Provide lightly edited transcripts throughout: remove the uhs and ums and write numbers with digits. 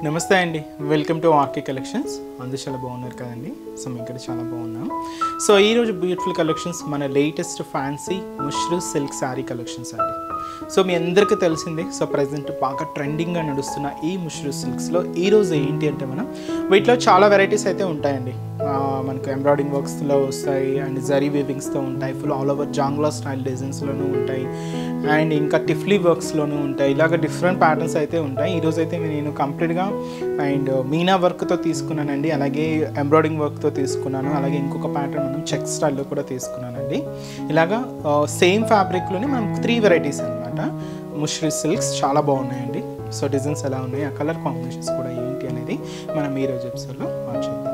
నమస్తే అండి, welcome to RK collections. అందరూ చాలా బాగున్నారు కదండి. సో మేము ఇక్కడ చాలా బాగున్నాం. సో ఈరోజు బ్యూటిఫుల్ కలెక్షన్స్, మన latest fancy Mashru silk sari collections అండి. సో మీ అందరికీ తెలిసిందే, సో ప్రజెంట్ బాగా ట్రెండింగ్గా నడుస్తున్న ఈ ముష్రూ సిల్క్స్లో ఈరోజు ఏంటి అంటే మనం వీటిలో చాలా వెరైటీస్ అయితే ఉంటాయండి. మనకు ఎంబ్రాయిడింగ్ వర్క్స్లో వస్తాయి అండ్ జరీ వీవింగ్స్తో ఉంటాయి, ఫుల్ ఆల్ ఓవర్ జాంగ్లా స్టైల్ డిజైన్స్లోనూ ఉంటాయి అండ్ ఇంకా టిఫ్లీ వర్క్స్లోనూ ఉంటాయి. ఇలాగ డిఫరెంట్ ప్యాటర్న్స్ అయితే ఉంటాయి. ఈరోజు అయితే నేను కంప్లీట్గా అండ్ మీనా వర్క్తో తీసుకున్నానండి, అలాగే ఎంబ్రాయిడింగ్ వర్క్తో తీసుకున్నాను, అలాగే ఇంకొక ప్యాటర్న్ మనం చెక్ స్టైల్లో కూడా తీసుకున్నానండి. ఇలాగా సేమ్ ఫ్యాబ్రిక్లోనే మనం 3 వెరైటీస్ అనమాట ముష్రూ సిల్క్స్. చాలా బాగున్నాయండి. సో డిజైన్స్ ఎలా ఉన్నాయి, ఆ కలర్ కాంబినేషన్స్ కూడా ఏంటి అనేది మనం ఈరోజు ఎపిసోడ్లో వాచ్ చేద్దాం.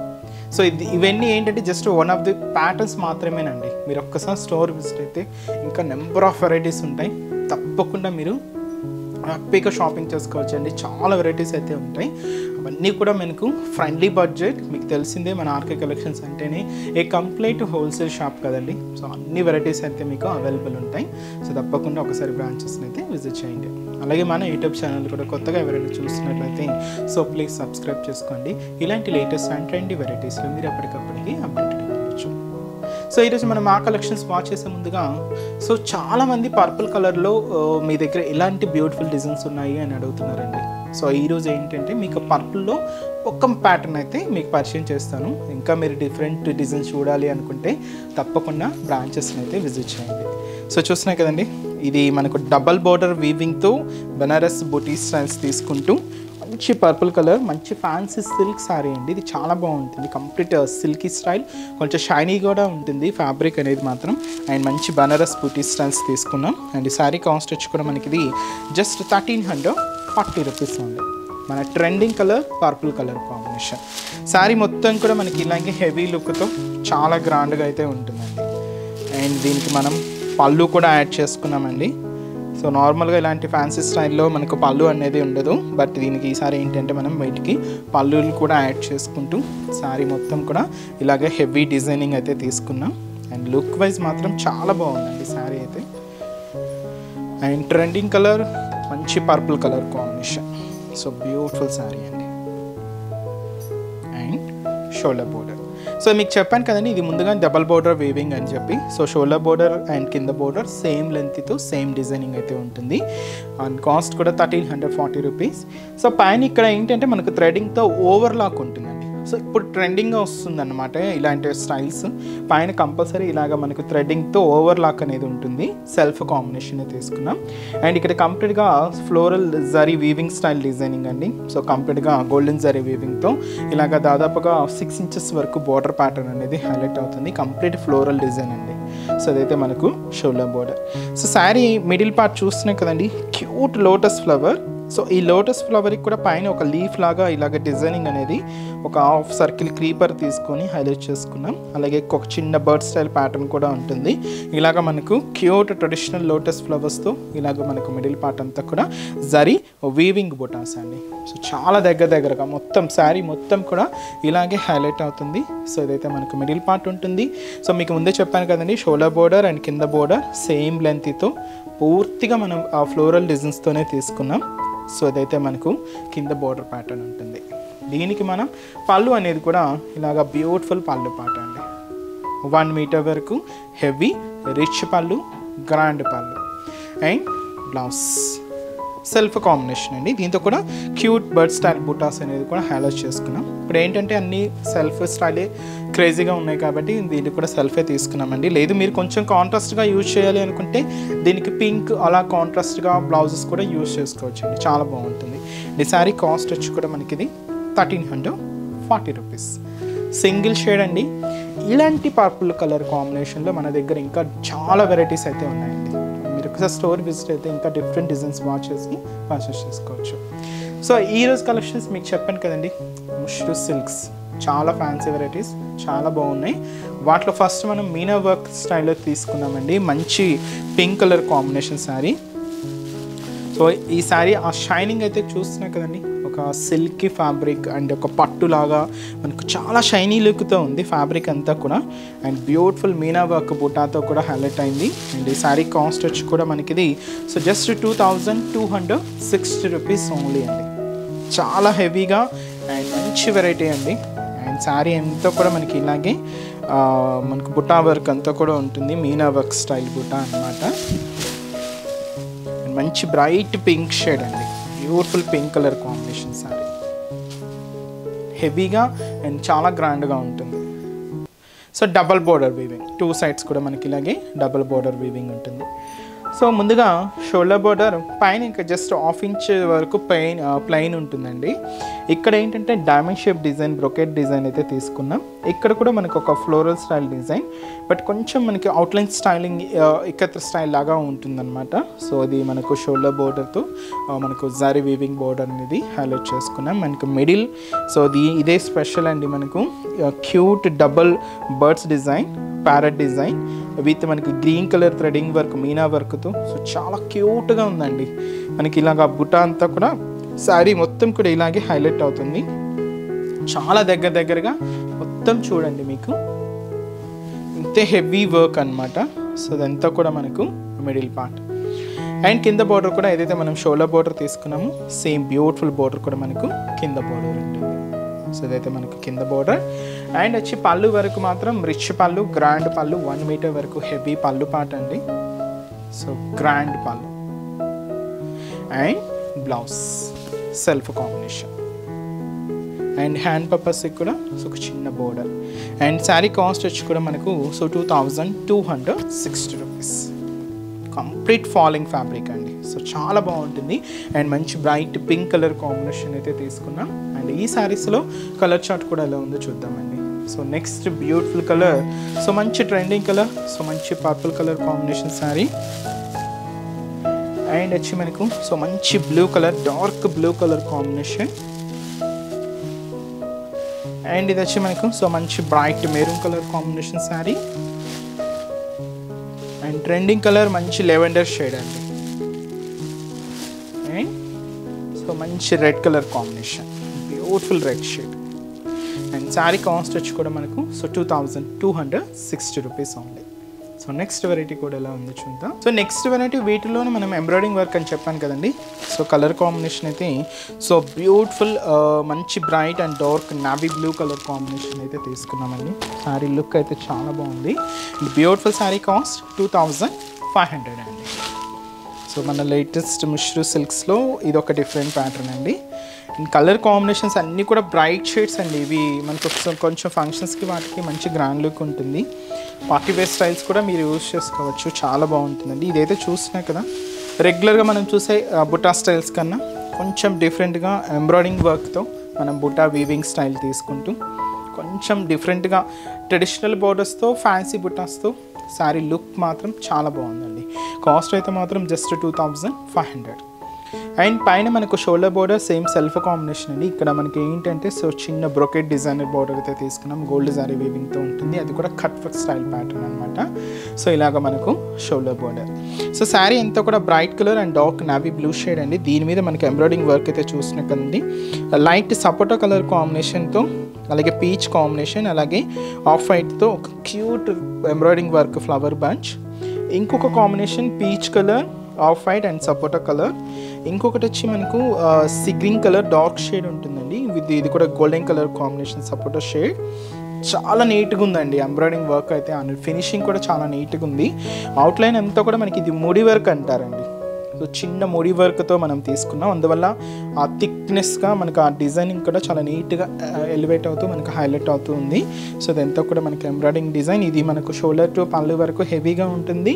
సో ఇవన్నీ ఏంటంటే just one of the patterns మాత్రమేనండి. మీరు ఒక్కసారి స్టోర్ విజిట్ అయితే ఇంకా నెంబర్ ఆఫ్ వెరైటీస్ ఉంటాయి. తప్పకుండా మీరు హ్యాపీగా షాపింగ్ చేసుకోవచ్చు అండి. చాలా వెరైటీస్ అయితే ఉంటాయి. అవన్నీ కూడా మనకు ఫ్రెండ్లీ బడ్జెట్. మీకు తెలిసిందే మన ఆర్కే కలెక్షన్స్ అంటేనే ఏ కంప్లీట్ హోల్సేల్ షాప్ కదండి. సో అన్ని వెరైటీస్ అయితే మీకు అవైలబుల్ ఉంటాయి. సో తప్పకుండా ఒకసారి బ్రాంచెస్ని అయితే విజిట్ చేయండి. అలాగే మన యూట్యూబ్ ఛానల్ కూడా కొత్తగా ఎవరైనా చూస్తున్నట్లయితే సో ప్లీజ్ సబ్స్క్రైబ్ చేసుకోండి. ఇలాంటి లేటెస్ట్ అండ్ ట్రెండీ వెరైటీస్లో మీరు ఎప్పటికప్పటికి అప్డేటెడ్ అవ్వచ్చు. సో ఈరోజు మనం ఆ కలెక్షన్స్ వాచ్ చేసే ముందుగా, సో చాలామంది పర్పుల్ కలర్లో మీ దగ్గర ఎలాంటి బ్యూటిఫుల్ డిజైన్స్ ఉన్నాయి అని అడుగుతున్నారండి. సో ఈరోజు ఏంటంటే మీకు పర్పుల్లో ఒక్క ప్యాటర్న్ అయితే మీకు పరిచయం చేస్తాను. ఇంకా మీరు డిఫరెంట్ డిజైన్స్ చూడాలి అనుకుంటే తప్పకుండా బ్రాంచెస్ని అయితే విజిట్ చేయండి. సో చూస్తున్నాయి కదండి, ఇది మనకు డబల్ బోర్డర్ వీవింగ్తో బనారస్ బుటీ స్టైల్స్ తీసుకుంటూ మంచి పర్పుల్ కలర్, మంచి ఫ్యాన్సీ సిల్క్ శారీ అండి. ఇది చాలా బాగుంటుంది, కంప్లీట్ సిల్కీ స్టైల్, కొంచెం షైనీ కూడా ఉంటుంది ఫ్యాబ్రిక్ అనేది మాత్రం. అండ్ మంచి బనారస్ బుటీ స్టైల్స్ తీసుకున్నాం. అండ్ ఈ శారీ కాస్ట్ వచ్చి కూడా మనకి ఇది జస్ట్ 1340 రూపీస్ ఉంది. మన trending colour purple colour combination. Sari మొత్తం కూడా మనకి ఇలాగే హెవీ లుక్తో చాలా గ్రాండ్గా అయితే ఉంటుందండి. అండ్ దీనికి మనం పళ్ళు కూడా యాడ్ చేసుకున్నామండి. సో నార్మల్గా ఇలాంటి ఫ్యాన్సీ స్టైల్లో మనకు పళ్ళు అనేది ఉండదు, బట్ దీనికి ఈసారి ఏంటంటే మనం బయటికి పళ్ళులు కూడా యాడ్ చేసుకుంటూ శారీ మొత్తం కూడా ఇలాగే హెవీ డిజైనింగ్ అయితే తీసుకున్నాం. అండ్ లుక్ వైజ్ మాత్రం చాలా బాగుందండి శారీ అయితే. అండ్ ట్రెండింగ్ కలర్ మంచి purple colour combination. So beautiful sari అండి. And shoulder border. సో మీకు చెప్పాను కదండి, ఇది ముందుగా డబల్ బోర్డర్ వీవింగ్ అని చెప్పి. సో షోల్డర్ బోర్డర్ అండ్ కింద బోర్డర్ సేమ్ లెంత్తో సేమ్ డిజైనింగ్ అయితే ఉంటుంది. అండ్ కాస్ట్ కూడా 1340 రూపీస్. సో పైన ఇక్కడ ఏంటంటే మనకు థ్రెడింగ్తో ఓవర్లాక్ ఉంటుందండి. సో ఇప్పుడు ట్రెండింగ్గా వస్తుందన్నమాట ఇలాంటి స్టైల్స్. పైన కంపల్సరీ ఇలాగ మనకు థ్రెడింగ్తో ఓవర్లాక్ అనేది ఉంటుంది. సెల్ఫ్ కాంబినేషన్ తీసుకున్నాం. అండ్ ఇక్కడ కంప్లీట్గా floral zari weaving style designing అండి. సో కంప్లీట్గా గోల్డెన్ జరీ వీవింగ్తో ఇలాగ దాదాపుగా 6 ఇంచెస్ వరకు బోర్డర్ ప్యాటర్న్ అనేది హైలైట్ అవుతుంది. కంప్లీట్ ఫ్లోరల్ డిజైన్ అండి. సో అదైతే మనకు shoulder border. So sari middle part చూస్తున్నాయి కదండి, క్యూట్ లోటస్ ఫ్లవర్. సో ఈ లోటస్ ఫ్లవర్కి కూడా పైన ఒక లీఫ్ లాగా ఇలాగ డిజైనింగ్ అనేది ఒక హాఫ్ సర్కిల్ క్రీపర్ తీసుకొని హైలైట్ చేసుకున్నాం. అలాగే ఒక చిన్న బర్డ్ స్టైల్ ప్యాటర్న్ కూడా ఉంటుంది. ఇలాగ మనకు క్యూట్ ట్రెడిషనల్ లోటస్ ఫ్లవర్స్తో ఇలాగ మనకు మిడిల్ పార్ట్ అంతా కూడా జరీ వీవింగ్ బొటాస్ అండి. సో చాలా దగ్గరగా మొత్తం శారీ మొత్తం కూడా ఇలాగే హైలైట్ అవుతుంది. సో ఇదైతే మనకు మిడిల్ పార్ట్ ఉంటుంది. సో మీకు ముందే చెప్పాను కదండి, షోల్డర్ బోర్డర్ అండ్ కింద బోర్డర్ సేమ్ లెంత్తో పూర్తిగా మనం ఆ ఫ్లోరల్ డిజైన్స్తోనే తీసుకున్నాం. సో అదైతే మనకు కింద బోర్డర్ ప్యాటర్న్ ఉంటుంది. దీనికి మనం పళ్ళు అనేది కూడా ఇలాగ బ్యూటిఫుల్ పళ్ళు పాట అండి. 1 మీటర్ వరకు హెవీ రిచ్ పళ్ళు, grand pallu. And blouse self combination అండి. దీంతో కూడా క్యూట్ బర్డ్ స్టైల్ బుటాస్ అనేది కూడా హైలైట్ చేసుకున్నాం. ఇప్పుడు ఏంటంటే అన్ని సెల్ఫ్ స్టైలే క్రేజీగా ఉన్నాయి కాబట్టి దీనికి కూడా సెల్ఫే తీసుకున్నామండి. లేదు మీరు కొంచెం కాంట్రాస్ట్గా యూజ్ చేయాలి అనుకుంటే దీనికి పింక్ అలా కాంట్రాస్ట్గా బ్లౌజెస్ కూడా యూజ్ చేసుకోవచ్చు అండి. చాలా బాగుంటుంది. ఈ శారీ కాస్ట్ వచ్చి కూడా మనకి ఇది 1340 రూపీస్. సింగిల్ షేడ్ అండి. ఇలాంటి పర్పుల్ కలర్ కాంబినేషన్లో మన దగ్గర ఇంకా చాలా వెరైటీస్ అయితే ఉన్నాయండి. మీరు ఒకసారి స్టోర్ విజిట్ అయితే ఇంకా డిఫరెంట్ డిజైన్స్ వాచ్ చేసి పర్చేస్ చేసుకోవచ్చు. సో ఈరోజు కలెక్షన్స్ మీకు చెప్పాను కదండి, ముష్రూ సిల్క్స్ చాలా ఫ్యాన్సీ వెరైటీస్ చాలా బాగున్నాయి. వాటిలో ఫస్ట్ మనం మీనా వర్క్ స్టైల్లో తీసుకున్నామండి. మంచి pink colour combination sari. So ఈ శారీ ఆ షైనింగ్ అయితే చూస్తున్నాయి కదండి, ఒక సిల్కీ ఫ్యాబ్రిక్ అండ్ ఒక పట్టులాగా మనకు చాలా షైనీ లుక్తో ఉంది ఫ్యాబ్రిక్ అంతా కూడా. అండ్ బ్యూటిఫుల్ మీనా వర్క్ బుటాతో కూడా హైలైట్ అయింది. అండ్ ఈ శారీ కాస్ట్ వచ్చి కూడా మనకి ఇది సో జస్ట్ 2260 రూపీస్ ఓన్లీ అండి. చాలా హెవీగా అండ్ మంచి వెరైటీ అండి. అండ్ శారీ అంతా కూడా మనకి ఇలాగే మనకు బుటా వర్క్ అంతా కూడా ఉంటుంది, మీనా వర్క్ స్టైల్ బుటా అన్నమాట. అండ్ మంచి బ్రైట్ పింక్ షేడ్ అండి, beautiful pink colour combination sari, హెవీగా అండ్ చాలా గ్రాండ్గా ఉంటుంది. So double border weaving, 2 sides కూడా మనకి ఇలాగే డబల్ బోర్డర్ వీవింగ్ ఉంటుంది. సో ముందుగా షోల్డర్ బోర్డర్ పైన ఇంకా జస్ట్ 1/2 ఇంచ్ వరకు ప్లెయిన్ ఉంటుందండి. ఇక్కడ ఏంటంటే diamond shape design, brocade design అయితే తీసుకున్నాం. ఇక్కడ కూడా మనకు ఒక ఫ్లోరల్ స్టైల్ డిజైన్, బట్ కొంచెం మనకి అవుట్లైన్ స్టైలింగ్ ఇక్కత్ర స్టైల్ లాగా ఉంటుందన్నమాట. సో ఇది మనకు షోల్డర్ బోర్డర్తో మనకు జరీ వీవింగ్ బోర్డర్ అనేది హైలైట్ చేసుకున్నాం. మనకు మిడిల్ సో ఇదే స్పెషల్ అండి, మనకు cute double birds design, parrot design with మనకి green colour threading work, meena వర్క్తో. సో చాలా క్యూట్గా ఉందండి. మనకి ఇలాగ బుట్ట అంతా కూడా శారీ మొత్తం కూడా ఇలాగే హైలైట్ అవుతుంది. చాలా దగ్గరగా మొత్తం చూడండి, మీకు ఇంతే హెవీ వర్క్ అనమాట. సో అదంతా కూడా మనకు మిడిల్ పార్ట్. అండ్ కింద బోర్డర్ కూడా ఏదైతే మనం షోల్డర్ బోర్డర్ తీసుకున్నామో సేమ్ బ్యూటిఫుల్ బోర్డర్ కూడా మనకు కింద బోర్డర్ ఉంటుంది. సో ఇదైతే మనకు కింద బోర్డర్. అండ్ వచ్చి పళ్ళు వరకు మాత్రం రిచ్ పళ్ళు, గ్రాండ్ పళ్ళు, 1 మీటర్ వరకు హెవీ పళ్ళు పాట అండి. So grand pallu and blouse self combination. And hand పర్పస్కి కూడా సో ఒక చిన్న బోర్డర్. అండ్ శారీ కాస్ట్ వచ్చి కూడా మనకు so 2260 rupees. Complete falling fabric అండి. సో చాలా బాగుంటుంది. అండ్ మంచి బ్రైట్ పింక్ కలర్ కాంబినేషన్ అయితే తీసుకున్నాం. అండ్ ఈ శారీస్లో కలర్ చార్ట్ కూడా ఎలా ఉందో చూద్దామండి. So next beautiful colour, so మంచి ట్రెండింగ్ కలర్, సో మంచి purple colour combination sari. And వచ్చి మనకు సో మంచి blue colour, dark blue colour combination. And ఇది వచ్చి మనకు సో మంచి bright maroon colour combination sari. And trending colour మంచి లెవెండర్ షేడ్ అండి. అండ్ సో మంచి red colour combination, beautiful red shade. And sari cost వచ్చి కూడా మనకు so 2260 rupees only. So next variety కూడా ఎలా ఉందో చూద్దాం. సో నెక్స్ట్ వెరైటీ వీటిలోనే మనం ఎంబ్రాయిడింగ్ వర్క్ అని చెప్పాను కదండి. సో కలర్ కాంబినేషన్ అయితే సో బ్యూటిఫుల్ మంచి bright and dark navy blue colour combination అయితే తీసుకున్నామండి. శారీ లుక్ అయితే చాలా బాగుంది. బ్యూటిఫుల్ శారీ కాస్ట్ 2500 అండి. సో మన లేటెస్ట్ మిశ్రు సిల్క్స్లో ఇది ఒక డిఫరెంట్ ప్యాటర్న్ అండి. అండ్ కలర్ కాంబినేషన్స్ అన్నీ కూడా బ్రైట్ షేడ్స్ అండి. ఇవి మనకు కొంచెం ఫంక్షన్స్కి వాటికి మంచి గ్రాండ్ లుక్ ఉంటుంది. పార్టీ వేర్ స్టైల్స్ కూడా మీరు యూజ్ చేసుకోవచ్చు, చాలా బాగుంటుందండి. ఇదైతే చూసినా కదా రెగ్యులర్గా మనం చూసే బుటా స్టైల్స్ కన్నా కొంచెం డిఫరెంట్గా ఎంబ్రాయిడింగ్ వర్క్తో మనం బుటా వీవింగ్ స్టైల్ తీసుకుంటూ కొంచెం డిఫరెంట్గా ట్రెడిషనల్ బోర్డర్స్తో ఫ్యాన్సీ బుటాస్తో శారీ లుక్ మాత్రం చాలా బాగుందండి. కాస్ట్ అయితే మాత్రం జస్ట్ 2500. అండ్ పైన మనకు shoulder border same self combination అండి. ఇక్కడ మనకి ఏంటంటే సో చిన్న బ్రొకెట్ డిజైనర్ బోర్డర్ అయితే తీసుకున్నాం, గోల్డ్ జారీ వీవింగ్తో ఉంటుంది. అది కూడా కట్ వర్క్ స్టైల్ ప్యాటర్న్ అనమాట. సో ఇలాగ మనకు షోల్డర్ బోర్డర్. సో శారీ అంతా కూడా bright colour and dark navy blue shade అండి. దీని మీద మనకి ఎంబ్రాయిడింగ్ వర్క్ అయితే చూసిన కదండి, లైట్ సపోటా కలర్ కాంబినేషన్తో, అలాగే పీచ్ కాంబినేషన్, అలాగే ఆఫ్ వైట్తో ఒక cute embroiding work flower bunch. ఇంకొక combination peach colour, off white and sapota colour. ఇంకొకటి వచ్చి మనకు గ్రీన్ కలర్ డార్క్ షేడ్ ఉంటుందండి. ఇది కూడా గోల్డెన్ కలర్ కాంబినేషన్ సపోటా షేడ్. చాలా నీట్గా ఉందండి ఎంబ్రాయిడింగ్ వర్క్ అయితే. ఫినిషింగ్ కూడా చాలా నీట్గా ఉంది. అవుట్లైన్ అంతా కూడా మనకి ఇది ముడి వర్క్ అంటారండి. సో చిన్న ముడి వర్క్తో మనం తీసుకున్నాం, అందువల్ల ఆ థిక్నెస్గా మనకు ఆ డిజైనింగ్ కూడా చాలా నీట్గా ఎలివేట్ అవుతూ మనకు హైలైట్ అవుతూ ఉంది. సో అదంతా కూడా మనకి ఎంబ్రాయిడింగ్ డిజైన్. ఇది మనకు షోల్డర్ టు పళ్ళు వరకు హెవీగా ఉంటుంది.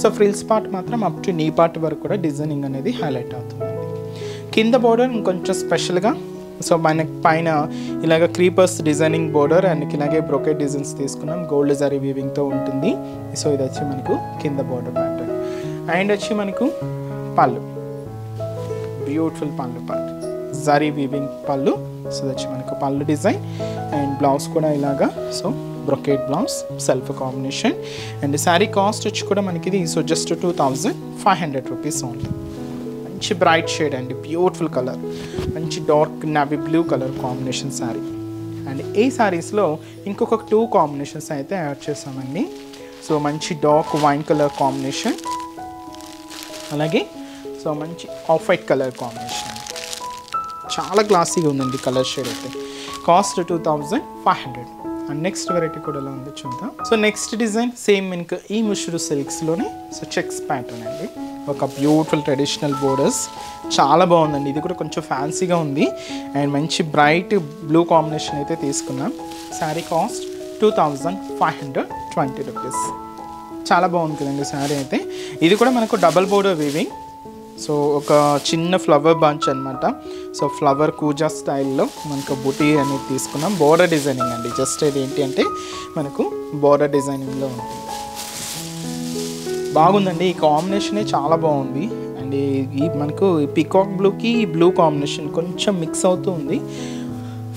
సో ఫ్రిల్స్ పార్ట్ మాత్రం అప్ టు నీ పార్ట్ వరకు కూడా డిజైనింగ్ అనేది హైలైట్ అవుతుందండి. కింద బోర్డర్ ఇంకొంచెం స్పెషల్గా సో మనకి పైన ఇలాగ క్రీపర్స్ డిజైనింగ్ బోర్డర్ అండ్ ఇలాగే బ్రొకెట్ డిజైన్స్ తీసుకున్నాం, గోల్డ్ జరీ వీవింగ్తో ఉంటుంది. సో ఇది వచ్చి మనకు కింద బోర్డర్ ప్యాటర్న్. అండ్ వచ్చి మనకు పళ్ళు, బ్యూటిఫుల్ పళ్ళు పార్ట్, జరీ వీవింగ్ పళ్ళు. సో వచ్చి మనకు పళ్ళు డిజైన్. అండ్ బ్లౌజ్ కూడా ఇలాగా so brocade blouse self combination. And sari cost వచ్చి కూడా మనకి ఇది సో జస్ట్ 2500 రూపీస్ ఓన్లీ. మంచి బ్రైట్ షేడ్ అండి, బ్యూటిఫుల్ కలర్, మంచి dark navy blue colour combination sari. And ఈ శారీస్లో ఇంకొక 2 కాంబినేషన్స్ అయితే యాడ్ చేసామండి. సో మంచి డార్క్ వైన్ కలర్ కాంబినేషన్, అలాగే సో మంచి ఆఫ్ వైట్ కలర్ కాంబినేషన్. చాలా క్లాసీగా ఉందండి కలర్ షేడ్ అయితే. కాస్ట్ 2500. అండ్ నెక్స్ట్ వెరైటీ కూడా ఎలా ఉంది చూద్దాం. సో నెక్స్ట్ డిజైన్ సేమ్ మనకు ఈ ముష్రు సిల్క్స్లోనే సో చెక్స్ ప్యాటర్న్ అండి. ఒక బ్యూటిఫుల్ ట్రెడిషనల్ బోర్డర్స్, చాలా బాగుందండి. ఇది కూడా కొంచెం ఫ్యాన్సీగా ఉంది అండ్ మంచి బ్రైట్ బ్లూ కాంబినేషన్ అయితే తీసుకున్నాం. Sari cost 2520 rupees. చాలా బాగుంది కదండి శారీ అయితే. ఇది కూడా మనకు డబల్ బోర్డర్ వీవింగ్. సో ఒక చిన్న ఫ్లవర్ బంచ్ అనమాట. సో ఫ్లవర్ కూజా స్టైల్లో మనకు బుటీ అనేది తీసుకున్నాం. బోర్డర్ డిజైనింగ్ అండి. జస్ట్ ఇది ఏంటి అంటే మనకు బోర్డర్ డిజైనింగ్లో ఉంటుంది. బాగుందండి. ఈ కాంబినేషనే చాలా బాగుంది. అండ్ ఈ మనకు పికాక్ బ్లూకి ఈ బ్లూ కాంబినేషన్ కొంచెం మిక్స్ అవుతూ ఉంది.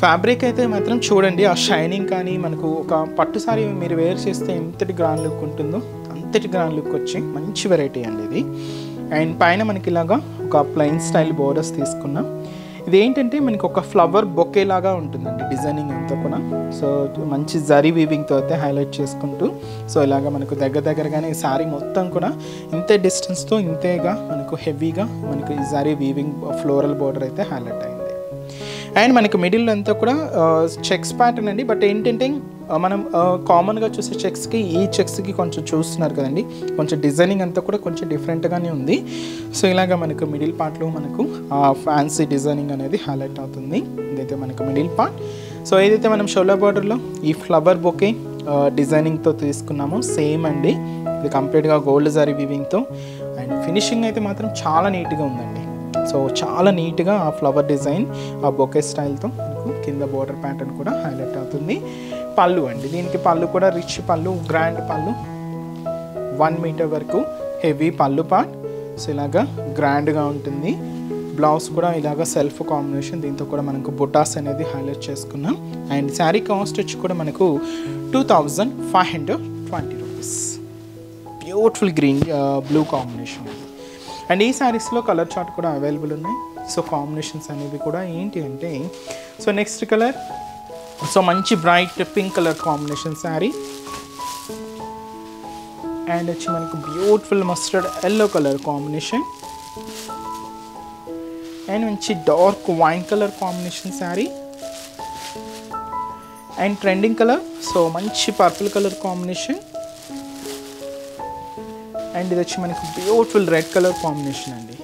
ఫ్యాబ్రిక్ అయితే మాత్రం చూడండి, ఆ షైనింగ్ కానీ మనకు ఒక పట్టు సారీ మీరు వేర్ చేస్తే ఎంతటి గ్రాండ్ లుక్ ఉంటుందో అంతటి గ్రాండ్ లుక్ వచ్చి మంచి వెరైటీ అండి ఇది. అండ్ పైన మనకి ఇలాగా ఒక ప్లెయిన్ స్టైల్ బోర్డర్స్ తీసుకున్నాం. ఇది ఏంటంటే మనకి ఒక ఫ్లవర్ బొకే లాగా ఉంటుందండి డిజైనింగ్ అంతా కూడా. సో మంచి జరీ వీవింగ్తో అయితే హైలైట్ చేసుకుంటూ సో ఇలాగ మనకు దగ్గరగానే ఈ శారీ మొత్తం కూడా ఇంతే డిస్టెన్స్తో ఇంతేగా మనకు హెవీగా మనకు ఈ జరీ వీవింగ్ ఫ్లోరల్ బోర్డర్ అయితే హైలైట్ అయింది. అండ్ మనకి మిడిల్ అంతా కూడా చెక్స్ ప్యాటర్న్ అండి. బట్ ఏంటంటే మనం కామన్గా చూసే చెక్స్కి ఈ చెక్స్కి కొంచెం చూస్తున్నారు కదండి, కొంచెం డిజైనింగ్ అంతా కూడా కొంచెం డిఫరెంట్గానే ఉంది. సో ఇలాగ మనకు మిడిల్ పార్ట్లో మనకు ఫ్యాన్సీ డిజైనింగ్ అనేది హైలైట్ అవుతుంది. ఇదైతే మనకు మిడిల్ పార్ట్. సో ఏదైతే మనం షోల్డర్ బార్డర్లో ఈ ఫ్లవర్ బొకే డిజైనింగ్తో తీసుకున్నామో సేమ్ అండి. ఇది కంప్లీట్గా గోల్డ్ జరీ వీవింగ్తో. అండ్ ఫినిషింగ్ అయితే మాత్రం చాలా నీట్గా ఉందండి. సో చాలా నీట్గా ఆ ఫ్లవర్ డిజైన్ ఆ బొకే స్టైల్తో మనకు కింద బోర్డర్ ప్యాటర్న్ కూడా హైలైట్ అవుతుంది. పళ్ళు అండి, దీనికి పళ్ళు కూడా రిచ్ పళ్ళు, గ్రాండ్ పళ్ళు, 1 మీటర్ వరకు హెవీ పళ్ళు పార్ట్. సో ఇలాగా గ్రాండ్గా ఉంటుంది. బ్లౌజ్ కూడా ఇలాగ సెల్ఫ్ కాంబినేషన్, దీంతో కూడా మనకు బుటాస్ అనేది హైలైట్ చేసుకున్నాం. అండ్ శారీ కాస్ట్ వచ్చి కూడా మనకు 2520 rupees. Beautiful green blue combination. And ఈ శారీస్లో కలర్ చార్ట్ కూడా అవైలబుల్ ఉన్నాయి. సో కాంబినేషన్స్ అనేవి కూడా ఏంటి అంటే సో నెక్స్ట్ కలర్ సో మంచి bright pink colour combination sari. And వచ్చి మనకు beautiful mustard yellow colour combination. And మంచి dark wine colour combination sari. And trending colour so మంచి పర్పుల్ కలర్ కాంబినేషన్. అండ్ ఇది వచ్చి మనకు బ్యూటిఫుల్ రెడ్ కలర్ కాంబినేషన్ అండి.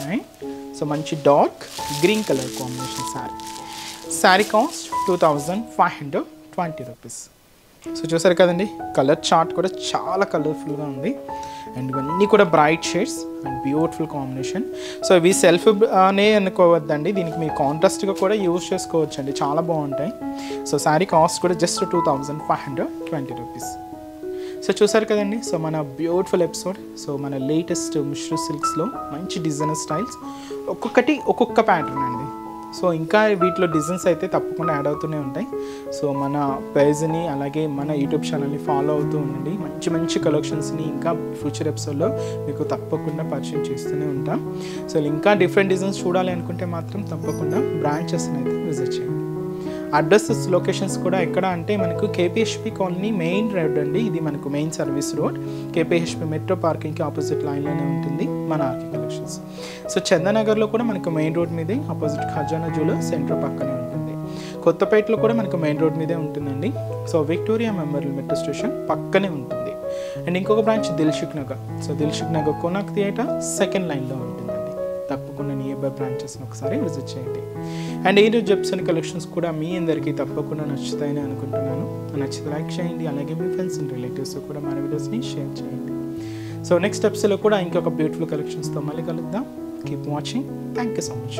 And so మంచి dark green colour combination sari. Sari cost 2520 rupees. So చూసారు కదండి, colour chart కూడా చాలా కలర్ఫుల్గా ఉంది. అండ్ ఇవన్నీ కూడా bright shades and beautiful combination. So ఇవి సెల్ఫ్ అనే అనుకోవద్దండి, దీనికి మీరు కాంట్రాస్ట్గా కూడా యూజ్ చేసుకోవచ్చు అండి, చాలా బాగుంటాయి. సో శారీ కాస్ట్ కూడా జస్ట్ 2520 రూపీస్. సో చూసారు కదండి, సో మన బ్యూటిఫుల్ ఎపిసోడ్. సో మన లేటెస్ట్ ముష్రు సిల్క్స్లో మంచి డిజైనర్ స్టైల్స్, ఒక్కొక్కటి ఒక్కొక్క ప్యాటర్న్ అండి. సో ఇంకా వీటిలో డిజైన్స్ అయితే తప్పకుండా యాడ్ అవుతూనే ఉంటాయి. సో మన పేజ్ని అలాగే మన యూట్యూబ్ ఛానల్ని ఫాలో అవుతూ ఉండండి. మంచి మంచి కలెక్షన్స్ని ఇంకా ఫ్యూచర్ ఎపిసోడ్లో మీకు తప్పకుండా పరిచయం చేస్తూనే ఉంటాం. సో ఇంకా డిఫరెంట్ డిజైన్స్ చూడాలి అనుకుంటే మాత్రం తప్పకుండా బ్రాంచెస్ని అయితే విజిట్ చేయండి. అడ్రసెస్ లొకేషన్స్ కూడా ఎక్కడ అంటే మనకు కేపీహెచ్పి కాలనీ మెయిన్ రోడ్ అండి. ఇది మనకు main service road, KPHB metro పార్కింగ్కి ఆపోజిట్ లైన్లోనే ఉంటుంది మన ఆర్కే కలెక్షన్స్. సో చందనగర్లో కూడా మనకు మెయిన్ రోడ్ మీదే ఆపోజిట్ ఖజానా జ్యువెలర్స్ సెంటర్ పక్కనే ఉంటుంది. కొత్తపేటలో కూడా మనకు మెయిన్ రోడ్ మీదే ఉంటుందండి. So Victoria Memorial metro station పక్కనే ఉంటుంది. అండ్ ఇంకొక branch Dilsukh Nagar. So Dilsukh Nagar Konark theatre second లైన్లో ఉంటుందండి. తప్పకుండా నియర్ బై బ్రాంచెస్ని ఒకసారి విజిట్ చేయండి. అండ్ ఈరోజు చెప్తున్న కలెక్షన్స్ కూడా మీ అందరికీ తప్పకుండా నచ్చుతాయని అనుకుంటున్నాను. నచ్చితే లైక్ చేయండి, అలాగే మీ ఫ్రెండ్స్ అండ్ రిలేటివ్స్ కూడా మన వీడియోస్ని షేర్ చేయండి. సో నెక్స్ట్ ఎపిసోడ్లో కూడా ఇంకొక బ్యూటిఫుల్ కలెక్షన్స్తో మళ్ళీ కలుద్దాం. Keep watching. Thank you so much.